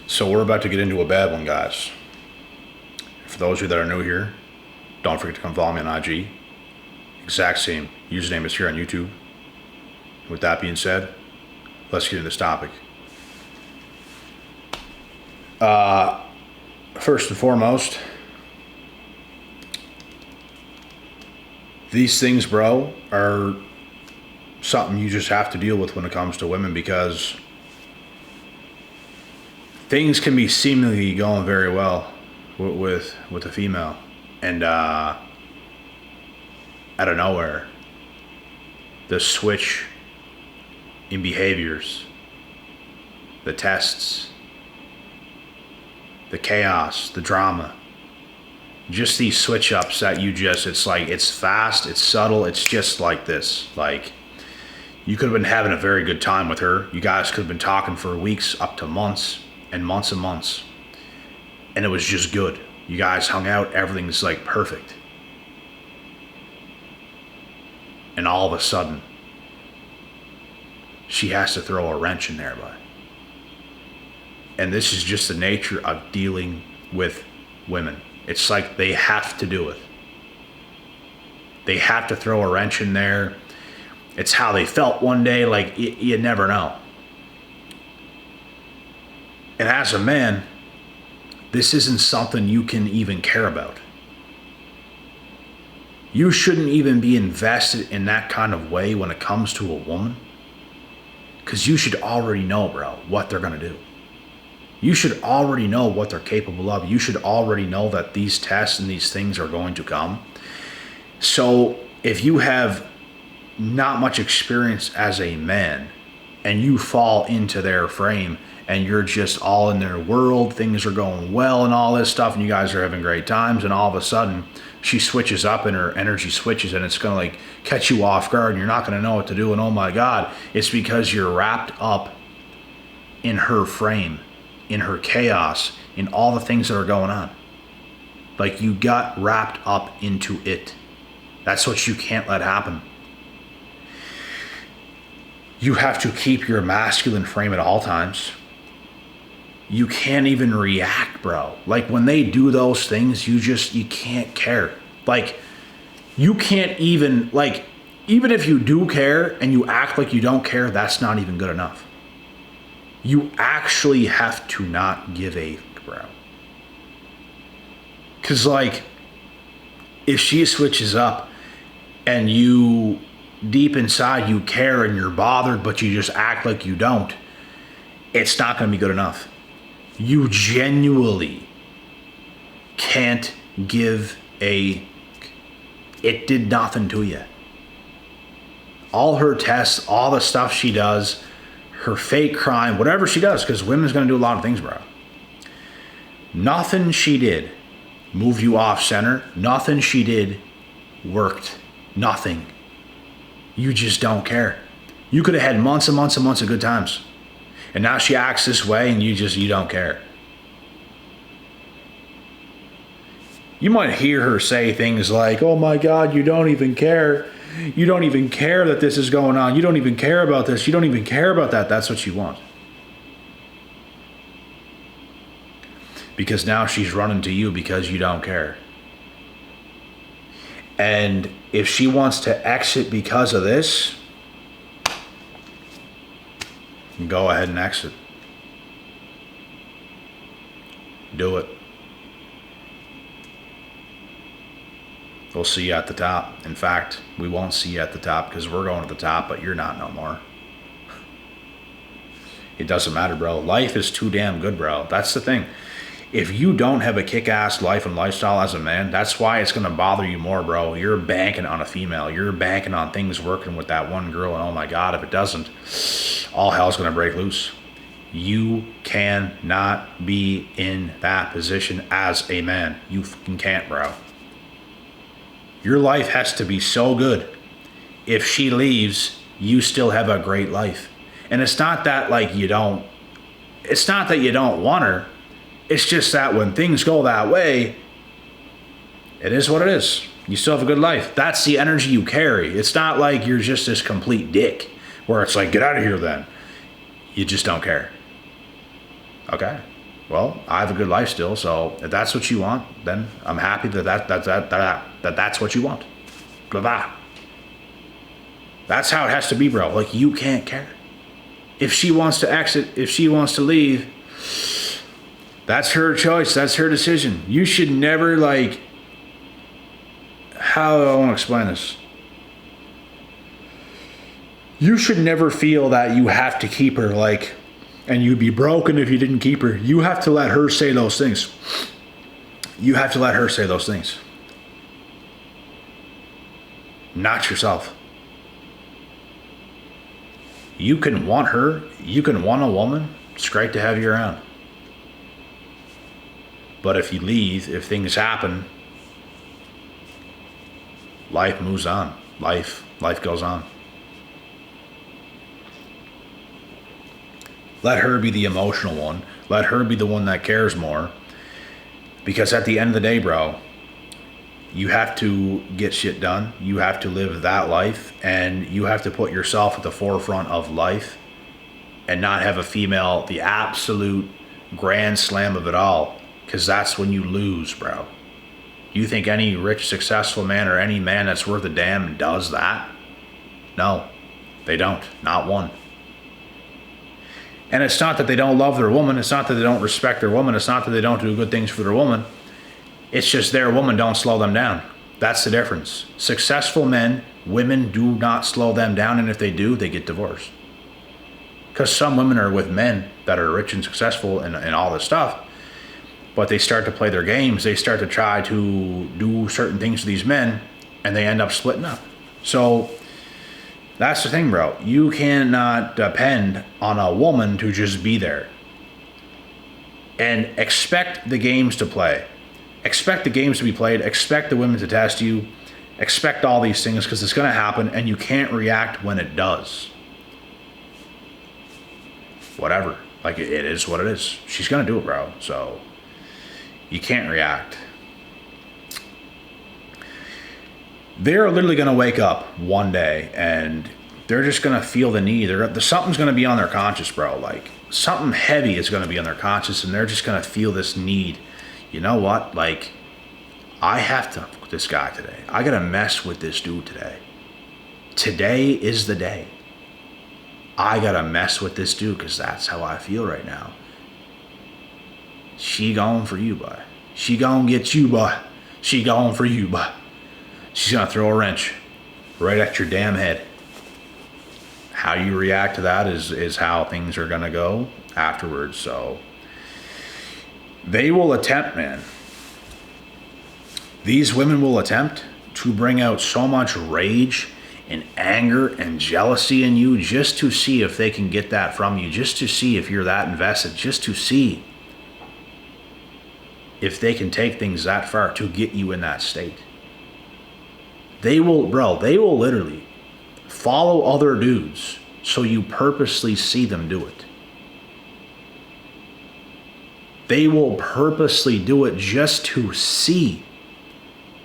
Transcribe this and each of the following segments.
So we're about to get into a bad one, guys. For those of you that are new here, don't forget to come follow me on IG. Exact same username is here on YouTube. With that being said, let's get into this topic. First and foremost, these things, bro, are something you just have to deal with when it comes to women, because things can be seemingly going very well with a female, and out of nowhere, the switch in behaviors, the tests, the chaos, the drama, just these switch ups that it's like, it's fast, it's subtle, it's just like this. Like, you could have been having a very good time with her. You guys could have been talking for weeks up to months and months and months. And it was just good. You guys hung out, everything's like perfect. And all of a sudden, she has to throw a wrench in there, bud. And this is just the nature of dealing with women. It's like they have to do it. They have to throw a wrench in there. It's how they felt one day, like you never know. And as a man, this isn't something you can even care about. You shouldn't even be invested in that kind of way when it comes to a woman, because you should already know, bro, what they're going to do. You should already know what they're capable of. You should already know that these tests and these things are going to come. So if you have not much experience as a man and you fall into their frame and you're just all in their world, things are going well and all this stuff, and you guys are having great times, and all of a sudden she switches up and her energy switches, and it's going to like catch you off guard and you're not going to know what to do, and oh my God, it's because you're wrapped up in her frame, in her chaos, in all the things that are going on. Like, you got wrapped up into it. That's what you can't let happen. You have to keep your masculine frame at all times. You can't even react, bro. Like, when they do those things, you can't care. Like, you can't even, like, even if you do care and you act like you don't care, that's not even good enough. You actually have to not give a fuck, bro. Because, like, if she switches up and you, deep inside, you care and you're bothered, but you just act like you don't, it's not going to be good enough. You genuinely can't give a... It did nothing to you. All her tests, all the stuff she does, her fake crime, whatever she does, because women's going to do a lot of things, bro. Nothing she did moved you off center. Nothing she did worked. Nothing. You just don't care. You could have had months and months and months of good times. And now she acts this way and you don't care. You might hear her say things like, oh my God, you don't even care. You don't even care that this is going on. You don't even care about this. You don't even care about that. That's what you want. Because now she's running to you because you don't care. And if she wants to exit because of this, go ahead and exit. Do it. We'll see you at the top. In fact, we won't see you at the top because we're going to the top, but you're not no more. It doesn't matter, bro. Life is too damn good, bro. That's the thing. If you don't have a kick-ass life and lifestyle as a man, that's why it's going to bother you more, bro. You're banking on a female. You're banking on things working with that one girl, and oh my God, if it doesn't, all hell's going to break loose. You cannot be in that position as a man. You fucking can't, bro. Your life has to be so good. If she leaves, you still have a great life. And it's not that like you don't want her. It's just that when things go that way, it is what it is. You still have a good life. That's the energy you carry. It's not like you're just this complete dick where it's like, get out of here then. You just don't care. Okay? Well, I have a good life still, so if that's what you want, then I'm happy that's what you want. Blah blah. That's how it has to be, bro. Like, you can't care. If she wants to exit, if she wants to leave, that's her choice. That's her decision. You should never, like, how do I want to explain this? You should never feel that you have to keep her, like, and you'd be broken if you didn't keep her. You have to let her say those things. You have to let her say those things. Not yourself. You can want her. You can want a woman. It's great to have you around. But if you leave, if things happen, life moves on. Life goes on. Let her be the emotional one. Let her be the one that cares more. Because at the end of the day, bro, you have to get shit done. You have to live that life. And you have to put yourself at the forefront of life. And not have a female, the absolute grand slam of it all. Because that's when you lose, bro. You think any rich, successful man or any man that's worth a damn does that? No, they don't. Not one. And it's not that they don't love their woman. It's not that they don't respect their woman. It's not that they don't do good things for their woman. It's just their woman don't slow them down. That's the difference. Successful men, women do not slow them down. And if they do, they get divorced. Because some women are with men that are rich and successful and all this stuff. But they start to play their games. They start to try to do certain things to these men. And they end up splitting up. So that's the thing, bro. You cannot depend on a woman to just be there. And expect the games to play. Expect the games to be played. Expect the women to test you. Expect all these things because it's going to happen and you can't react when it does. Whatever. Like, it is what it is. She's going to do it, bro. So you can't react. They're literally going to wake up one day and they're just going to feel the need. Something's going to be on their conscience, bro. Like, something heavy is going to be on their conscience and they're just going to feel this need. You know what? Like, I have to fuck with this guy today. I got to mess with this dude today. Today is the day. I got to mess with this dude because that's how I feel right now. She going for you, boy. She going to get you, boy. She going for you, boy. She's going to throw a wrench right at your damn head. How you react to that is how things are going to go afterwards. So they will attempt, man. These women will attempt to bring out so much rage and anger and jealousy in you just to see if they can get that from you, just to see if you're that invested, just to see if they can take things that far to get you in that state. They will, bro, they will literally follow other dudes so you purposely see them do it. They will purposely do it just to see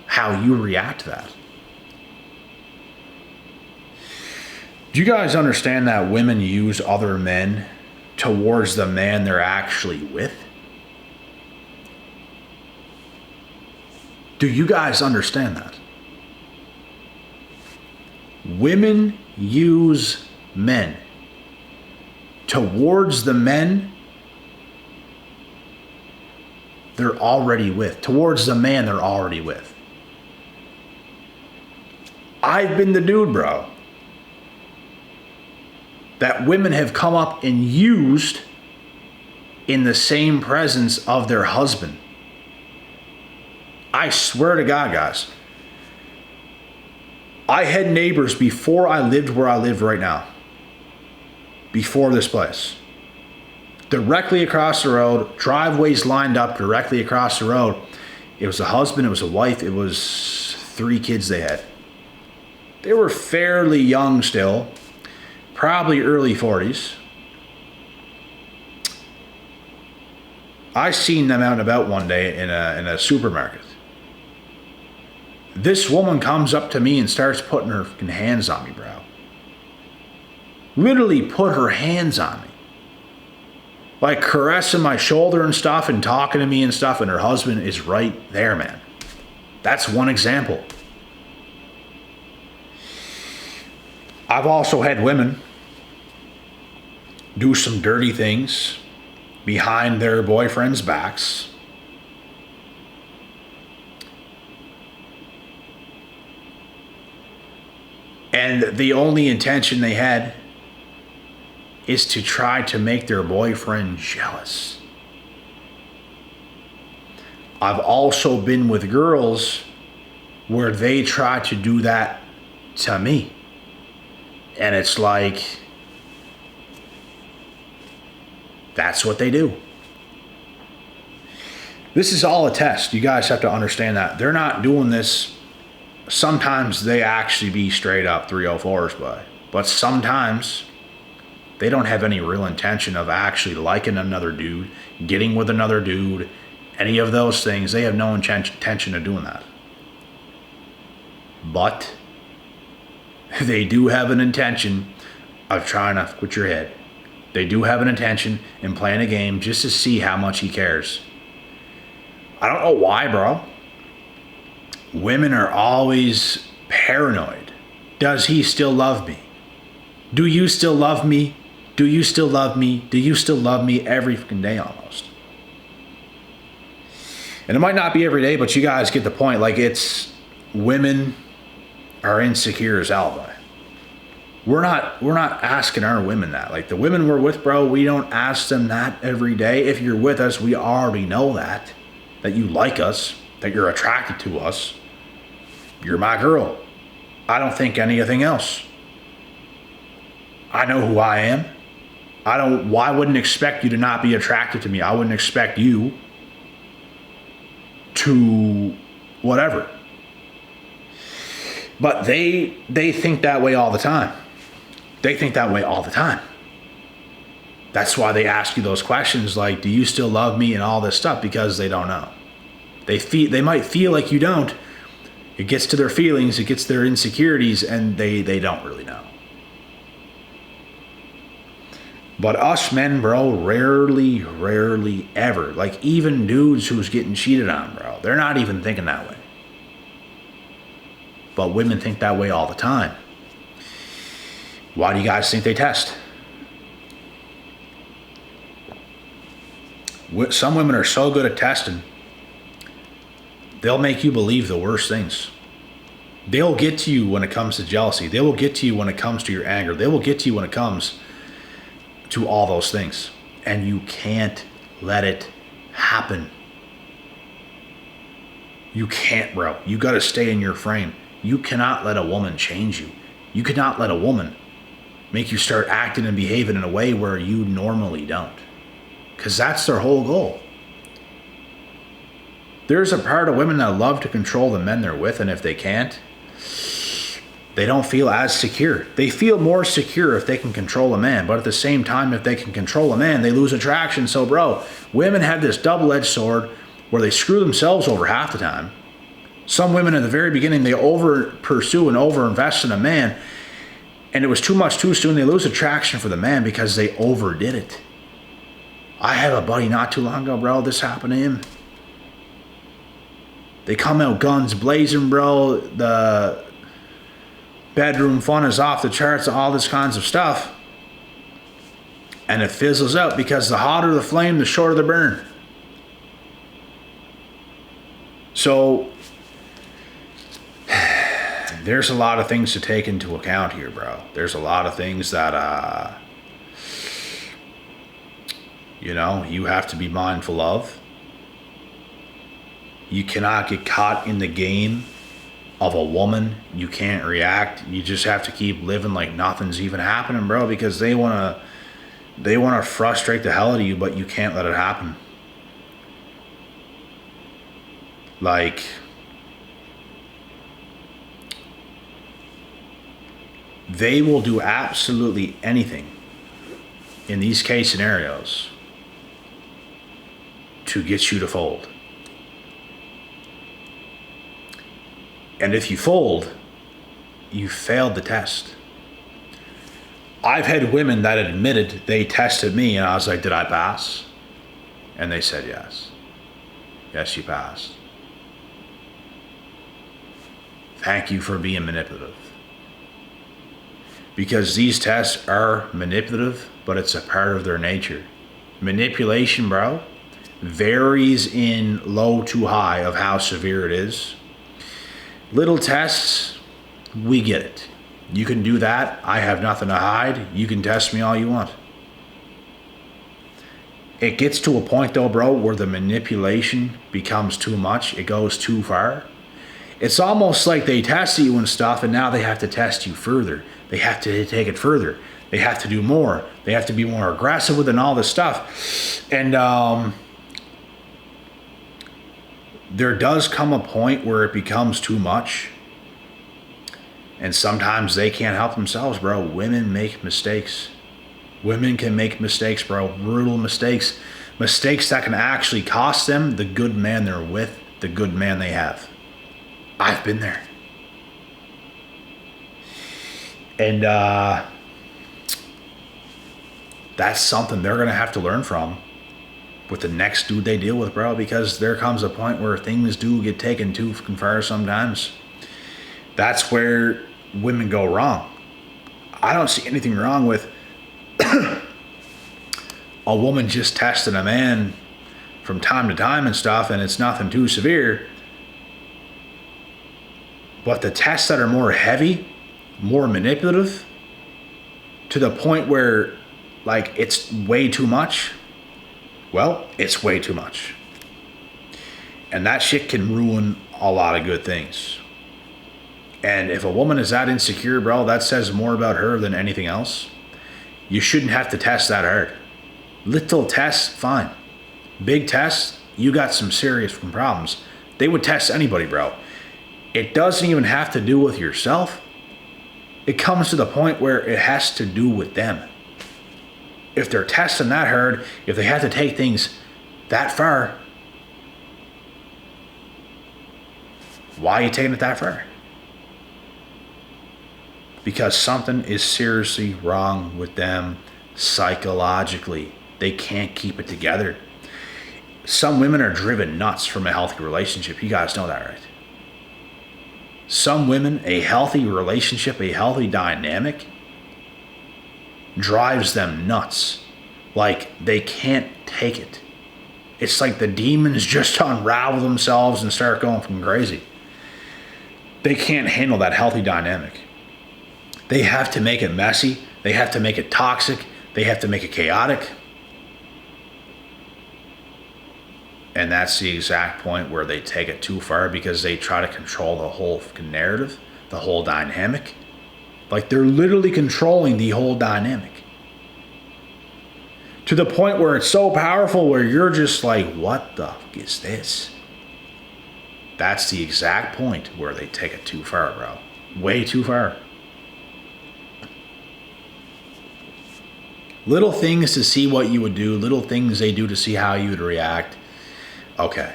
how you react to that. Do you guys understand that women use other men towards the man they're actually with? Do you guys understand that? Women use men towards the men they're already with, towards the man they're already with. I've been the dude, bro, that women have come up and used in the same presence of their husband. I swear to God, guys. I had neighbors before I lived where I live right now. Before this place. Directly across the road, driveways lined up directly across the road. It was a husband, it was a wife, it was 3 kids they had. They were fairly young still, probably early 40s. I seen them out and about one day in a supermarket. This woman comes up to me and starts putting her hands on me, bro. Literally put her hands on me. like caressing my shoulder and stuff and talking to me and stuff, and her husband is right there, man. That's one example. I've also had women do some dirty things behind their boyfriends' backs. And the only intention they had is to try to make their boyfriend jealous. I've also been with girls where they try to do that to me. And it's like, that's what they do. This is all a test. You guys have to understand that. They're not doing this. Sometimes they actually be straight up 304s, but sometimes they don't have any real intention of actually liking another dude, getting with another dude, any of those things. They have no intention of doing that. But they do have an intention of trying to quit your head. They do have an intention in playing a game just to see how much he cares. I don't know why, bro. Women are always paranoid. Does he still love me? Do you still love me? Do you still love me? Do you still love me? Every fucking day almost. And it might not be every day, but you guys get the point. Like, it's, women are insecure as hell, boy. We're not asking our women that. Like, the women we're with, bro, we don't ask them that every day. If you're with us, we already know that you like us, that you're attracted to us. You're my girl. I don't think anything else. I know who I am. I wouldn't expect you to not be attracted to me. I wouldn't expect you to whatever. But they think that way all the time. They think that way all the time. That's why they ask you those questions like, do you still love me, and all this stuff, because they don't know. They might feel like you don't. It gets to their feelings, it gets their insecurities, and they don't really know. But us men, bro, rarely ever. Like, even dudes who's getting cheated on, bro, they're not even thinking that way. But women think that way all the time. Why do you guys think they test? Some women are so good at testing, they'll make you believe the worst things. They'll get to you when it comes to jealousy. They will get to you when it comes to your anger. They will get to you when it comes to all those things. And you can't let it happen. You can't, bro. You got to stay in your frame. You cannot let a woman change you. You cannot let a woman make you start acting and behaving in a way where you normally don't. Because that's their whole goal. There's a part of women that love to control the men they're with, and if they can't, they don't feel as secure. They feel more secure if they can control a man, but at the same time, if they can control a man, they lose attraction. So, bro, women have this double-edged sword where they screw themselves over half the time. Some women at the very beginning, they over-pursue and over-invest in a man, and it was too much too soon. They lose attraction for the man because they overdid it. I have a buddy not too long ago, bro. This happened to him. They come out guns blazing, bro. The bedroom fun is off the charts, all this kinds of stuff. And it fizzles out because the hotter the flame, the shorter the burn. So there's a lot of things to take into account here, bro. There's a lot of things that, you have to be mindful of. You cannot get caught in the game of a woman. You can't react. You just have to keep living like nothing's even happening, bro, because they want to frustrate the hell out of you, but you can't let it happen. Like, they will do absolutely anything in these case scenarios to get you to fold. And if you fold, you failed the test. I've had women that admitted they tested me, and I was like, did I pass? And they said yes. Yes, you passed. Thank you for being manipulative. Because these tests are manipulative, but it's a part of their nature. Manipulation, bro, varies in low to high of how severe it is. Little tests, we get it. You can do that. I have nothing to hide. You can test me all you want. It gets to a point though, bro, where the manipulation becomes too much. It goes too far. It's almost like they test you and stuff, and now they have to test you further. They have to take it further. They have to do more. They have to be more aggressive with and all this stuff. And there does come a point where it becomes too much. And sometimes they can't help themselves, bro. Women make mistakes. Women can make mistakes, bro. Brutal mistakes. Mistakes that can actually cost them the good man they're with, the good man they have. I've been there. And that's something they're going to have to learn from with the next dude they deal with, bro, because there comes a point where things do get taken too far sometimes. That's where women go wrong. I don't see anything wrong with a woman just testing a man from time to time and stuff, and it's nothing too severe. But the tests that are more heavy, more manipulative, to the point where like it's way too much, well, it's way too much. And that shit can ruin a lot of good things. And if a woman is that insecure, bro, that says more about her than anything else. You shouldn't have to test that hard. Little tests, fine. Big tests, you got some serious problems. They would test anybody, bro. It doesn't even have to do with yourself. It comes to the point where it has to do with them. If they're testing that hard, if they have to take things that far, why are you taking it that far? Because something is seriously wrong with them psychologically. They can't keep it together. Some women are driven nuts from a healthy relationship. You guys know that, right? Some women, a healthy relationship, a healthy dynamic drives them nuts. Like they can't take it. It's like the demons just unravel themselves and start going from crazy. They can't handle that healthy dynamic. They have to make it messy. They have to make it toxic. They have to make it chaotic. And that's the exact point where they take it too far because they try to control the whole narrative, the whole dynamic. Like they're literally controlling the whole dynamic. To the point where it's so powerful where you're just like, what the fuck is this? That's the exact point where they take it too far, bro. Way too far. Little things to see what you would do, little things they do to see how you would react. Okay.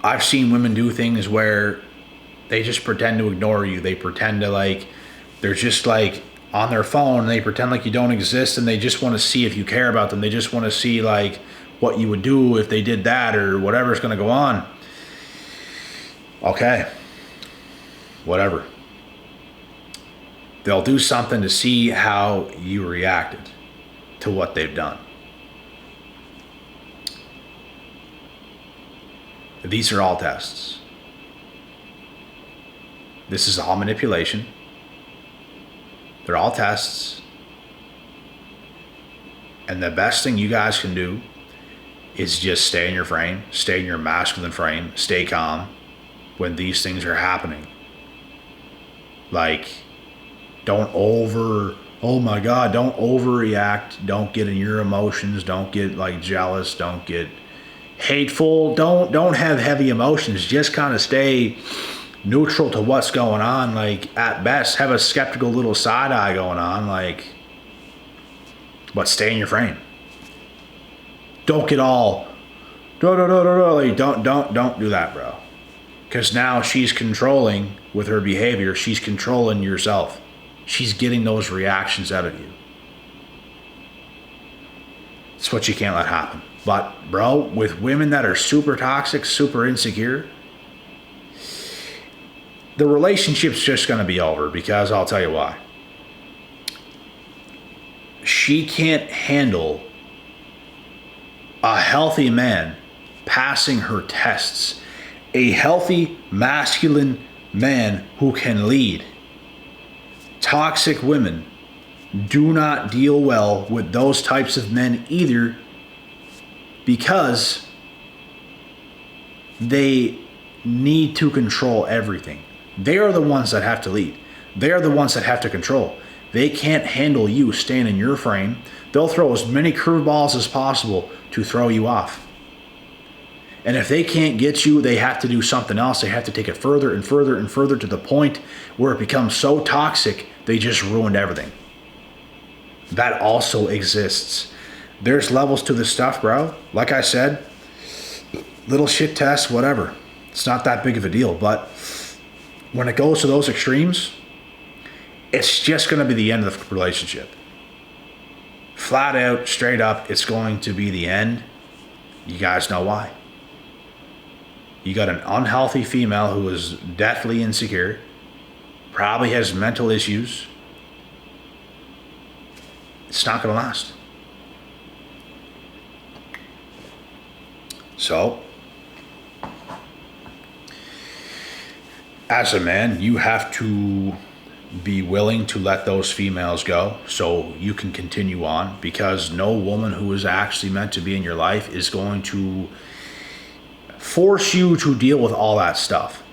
I've seen women do things where they just pretend to ignore you. They pretend to like, they're just like on their phone. They pretend like you don't exist and they just want to see if you care about them. They just want to see like what you would do if they did that or whatever's going to go on. Okay. Whatever. They'll do something to see how you reacted to what they've done. These are all tests. This is all manipulation. They're all tests. And the best thing you guys can do is just stay in your frame, stay in your masculine frame, stay calm when these things are happening. Like, don't overreact. Don't get in your emotions. Don't get like jealous. Don't get hateful. Don't have heavy emotions. Just kind of stay neutral to what's going on. Like at best, have a skeptical little side eye going on. Like, but stay in your frame. Don't get all like, don't do that, bro. Because now she's controlling with her behavior. She's controlling yourself. she's getting those reactions out of you. It's what you can't let happen. But bro, with women that are super toxic, super insecure, the relationship's just going to be over, because I'll tell you why. She can't handle a healthy man passing her tests. A healthy, masculine man who can lead. Toxic women do not deal well with those types of men either, because they need to control everything. They are the ones that have to lead. They are the ones that have to control. They can't handle you staying in your frame. They'll throw as many curveballs as possible to throw you off. And if they can't get you, they have to do something else. They have to take it further and further and further, to the point where it becomes so toxic, they just ruined everything. That also exists. There's levels to this stuff, bro. Like I said, little shit tests, whatever. It's not that big of a deal. But when it goes to those extremes, it's just going to be the end of the relationship. Flat out, straight up, it's going to be the end. You guys know why. You got an unhealthy female who is deathly insecure, probably has mental issues. It's not going to last. So, as a man, you have to be willing to let those females go so you can continue on, because no woman who is actually meant to be in your life is going to force you to deal with all that stuff.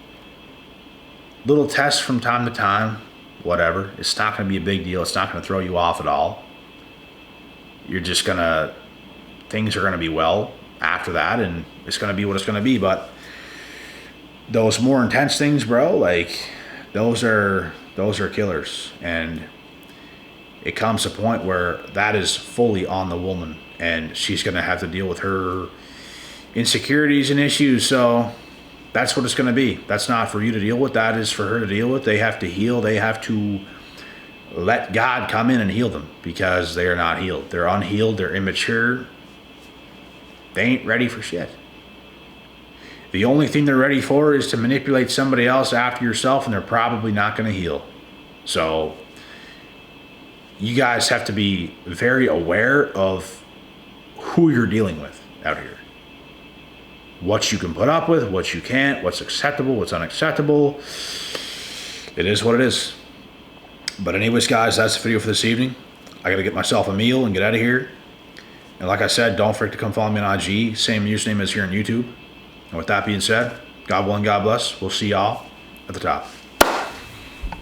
Little tests from time to time, whatever. It's not going to be a big deal. It's not going to throw you off at all. You're just going to, things are going to be well after that, and it's going to be what it's going to be. But those more intense things, bro, like those are killers. And it comes to a point where that is fully on the woman, and she's going to have to deal with her insecurities and issues. So that's what it's going to be. That's not for you to deal with. That is for her to deal with. They have to heal. They have to let God come in and heal them, because they are not healed. They're unhealed. They're immature. They ain't ready for shit. The only thing they're ready for is to manipulate somebody else after yourself, and they're probably not going to heal. So you guys have to be very aware of who you're dealing with out here. What you can put up with, what you can't, what's acceptable, what's unacceptable. It is what it is. But anyways, guys, that's the video for this evening. I got to get myself a meal and get out of here. And like I said, don't forget to come follow me on IG. Same username as here on YouTube. And with that being said, God willing, God bless. We'll see y'all at the top.